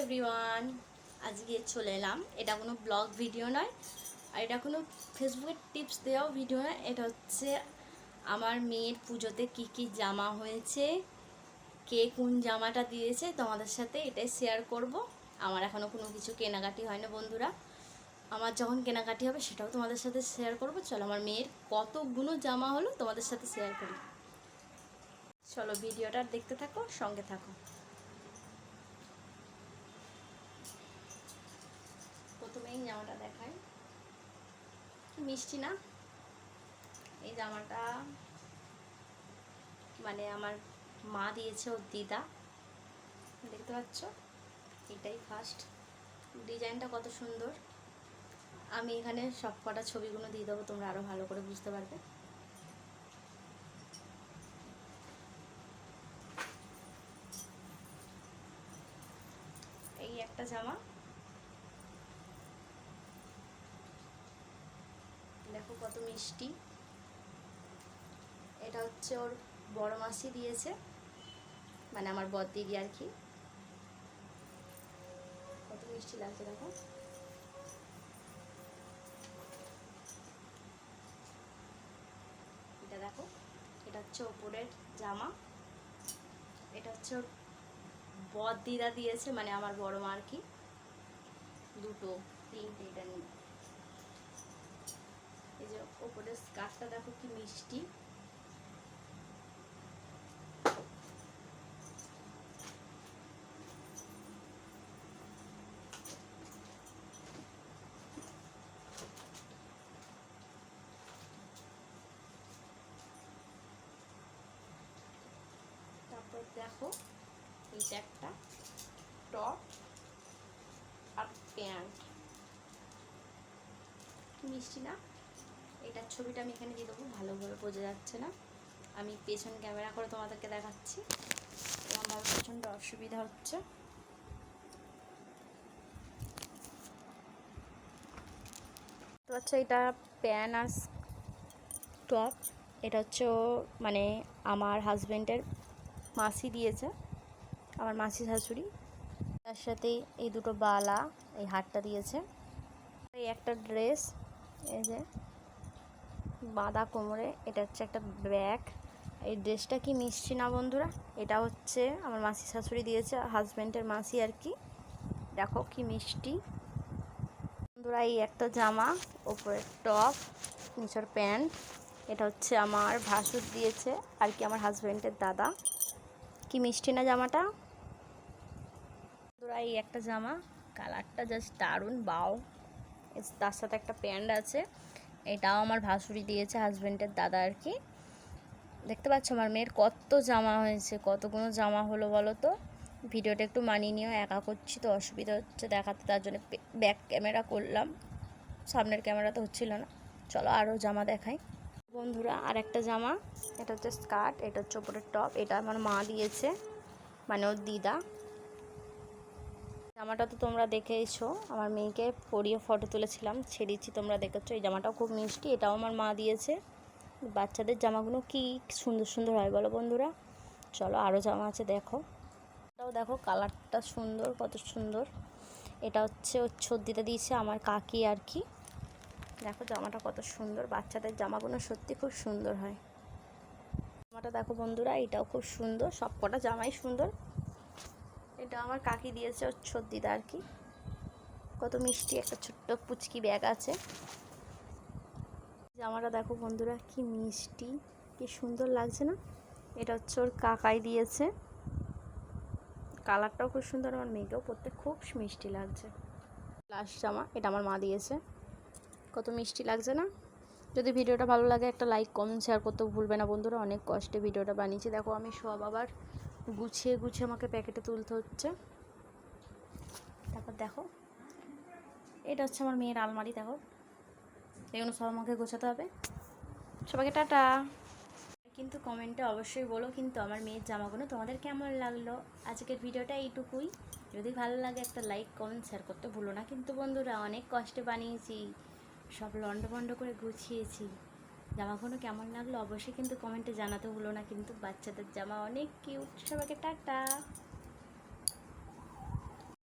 Everyone, আজকে চলে এলাম। এটা কোনো ব্লগ ভিডিও নয়, আর এটা কোনো ফেসবুকে টিপস দেওয়াও ভিডিও নয়। এটা হচ্ছে আমার মেয়ের পুজোতে কি কি জামা হয়েছে, কে কোন জামাটা দিয়েছে তোমাদের সাথে এটাই শেয়ার করব। আমার এখনও কোনো কিছু কেনাকাটি হয় না বন্ধুরা, আমার যখন কেনাকাটি হবে সেটাও তোমাদের সাথে শেয়ার করব। চলো আমার মেয়ের কতগুলো জামা হলো তোমাদের সাথে শেয়ার করি। চলো ভিডিওটা দেখতে থাকো, সঙ্গে থাকো। প্রথমেই জামাটা দেখাই, কি মিষ্টি না। এই জামাটা মানে আমার মা দিয়েছে, ওর দিদা, দেখতে পাচ্ছ। এটাই ফার্স্ট, ডিজাইনটা কত সুন্দর। আমি এখানে সব কটা ছবিগুলো দিয়ে দেবো, তোমরা আরও ভালো করে বুঝতে পারবে। এই একটা জামা, দেখো কত মিষ্টি। এটা হচ্ছে ওর বড় মাসি দিয়েছে, মানে আমার বর দিদি আর কি। কত মিষ্টি লাগছে দেখো। এটা দেখো, এটা হচ্ছে ওপরের জামা। এটা হচ্ছে ওর বর দিদা দিয়েছে, মানে আমার বড় মা আর কি। দুটো তিনটে এটা নিয়ে। এই যে ওপরের স্কার্টটা দেখো কি মিষ্টি। তারপর দেখো এইটা একটা টপ আর প্যান্ট, মিষ্টি না। এটার ছবিটা আমি এখানে দিয়ে দেবো, ভালোভাবে বোঝা যাচ্ছে না, আমি পেছন ক্যামেরা করে তোমাদেরকে দেখাচ্ছি। আমার প্রচণ্ড অসুবিধা হচ্ছে। তো আচ্ছা, এটা প্যান্ট আর টপ। এটা হচ্ছে ও মানে আমার হাজব্যান্ডের মাসি দিয়েছে, আমার মাসি শাশুড়ি। তার সাথে এই দুটো বালা, এই হারটা দিয়েছে। এই একটা ড্রেস, এই যে বাঁধা কোমরে। এটা হচ্ছে একটা ব্যাগ। এই ড্রেসটা কি মিষ্টি না বন্ধুরা। এটা হচ্ছে আমার মাসি শাশুড়ি দিয়েছে, হাজব্যান্ডের মাসি আর কি। দেখো কি মিষ্টি বন্ধুরা। এই একটা জামা, ওপরে টপ, নিচের প্যান্ট। এটা হচ্ছে আমার ভাসুর দিয়েছে আর কি, আমার হাজব্যান্ডের দাদা। কি মিষ্টি না জামাটা বন্ধুরা। এই একটা জামা, কালারটা জাস্ট দারুণ, বাও। তার সাথে একটা প্যান্ট আছে, এটাও আমার ভাসুরি দিয়েছে, হাজব্যান্ডের দাদা আর কি। দেখতে পাচ্ছ আমার মেয়ের কত জামা হয়েছে, কতগুলো জামা হলো বলো তো। ভিডিওটা একটু মানিয়ে নিও, একা করছি তো অসুবিধা হচ্ছে দেখাতে, তার জন্য ব্যাক ক্যামেরা করলাম, সামনের ক্যামেরা তো হচ্ছিল না। চলো আরও জামা দেখাই বন্ধুরা। আর একটা জামা, এটা হচ্ছে স্কার্ট, এটা হচ্ছে ওপরের টপ। এটা আমার মা দিয়েছে, মানে ওর দিদা। জামাটা তো তোমরা দেখেইছো, আমার মেয়েকে পরিয়ে ফটো তুলেছিলাম, ছেড়েছি, তোমরা দেখেছো। এই জামাটাও খুব মিষ্টি, এটাও আমার মা দিয়েছে। বাচ্চাদের জামাগুলো কি সুন্দর সুন্দর হয় বলো বন্ধুরা। চলো আরও জামা আছে দেখো। এটাও দেখো কালারটা সুন্দর, কত সুন্দর। এটা হচ্ছে ওর ছদ্দিতে দিয়েছে আমার কাকি আর কি। দেখো জামাটা কত সুন্দর, বাচ্চাদের জামাগুলো সত্যি খুব সুন্দর হয়। জামাটা দেখো বন্ধুরা, এটাও খুব সুন্দর, সব কটা জামাই সুন্দর। এটা আমার কাকি দিয়েছে, ওর ছদ্দিদা আর কি। কত মিষ্টি, একটা ছোট্ট পুচকি ব্যাগ আছে। জামাটা দেখো বন্ধুরা কি মিষ্টি, কি সুন্দর লাগছে না। এটা হচ্ছে ওর কাকাই দিয়েছে, কালারটাও খুব সুন্দর, আমার মেয়েকেও পরতে খুব মিষ্টি লাগছে। লাস্ট জামা, এটা আমার মা দিয়েছে, কত মিষ্টি লাগছে না। যদি ভিডিওটা ভালো লাগে একটা লাইক কমেন্ট শেয়ার করতেও ভুলবে না বন্ধুরা। অনেক কষ্টে ভিডিওটা বানিয়েছি, দেখো আমি সব আবার গুছিয়ে গুছিয়ে আমাকে প্যাকেটে তুলতে হচ্ছে। তারপর দেখো এটা হচ্ছে আমার মেয়ের আলমারি, দেখো এগুলো সব আমাকে গোছাতে হবে। সবাইকে টাটা। কিন্তু কমেন্টে অবশ্যই বলো কিন্তু আমার মেয়ের জামাগুলো তোমাদের কেমন লাগলো। আজকের ভিডিওটা এইটুকুই, যদি ভালো লাগে একটা লাইক কমেন্ট শেয়ার করতে ভুলো না কিন্তু বন্ধুরা। অনেক কষ্টে বানিয়েছি, সব লন্ডভন্ড করে গুছিয়েছি। জামাগুলো কেমন লাগলো অবশ্যই কিন্তু কমেন্টে জানাতে ভুলো না কিন্তু। বাচ্চাদের জামা অনেক কিউট। সবাইকে টাটা।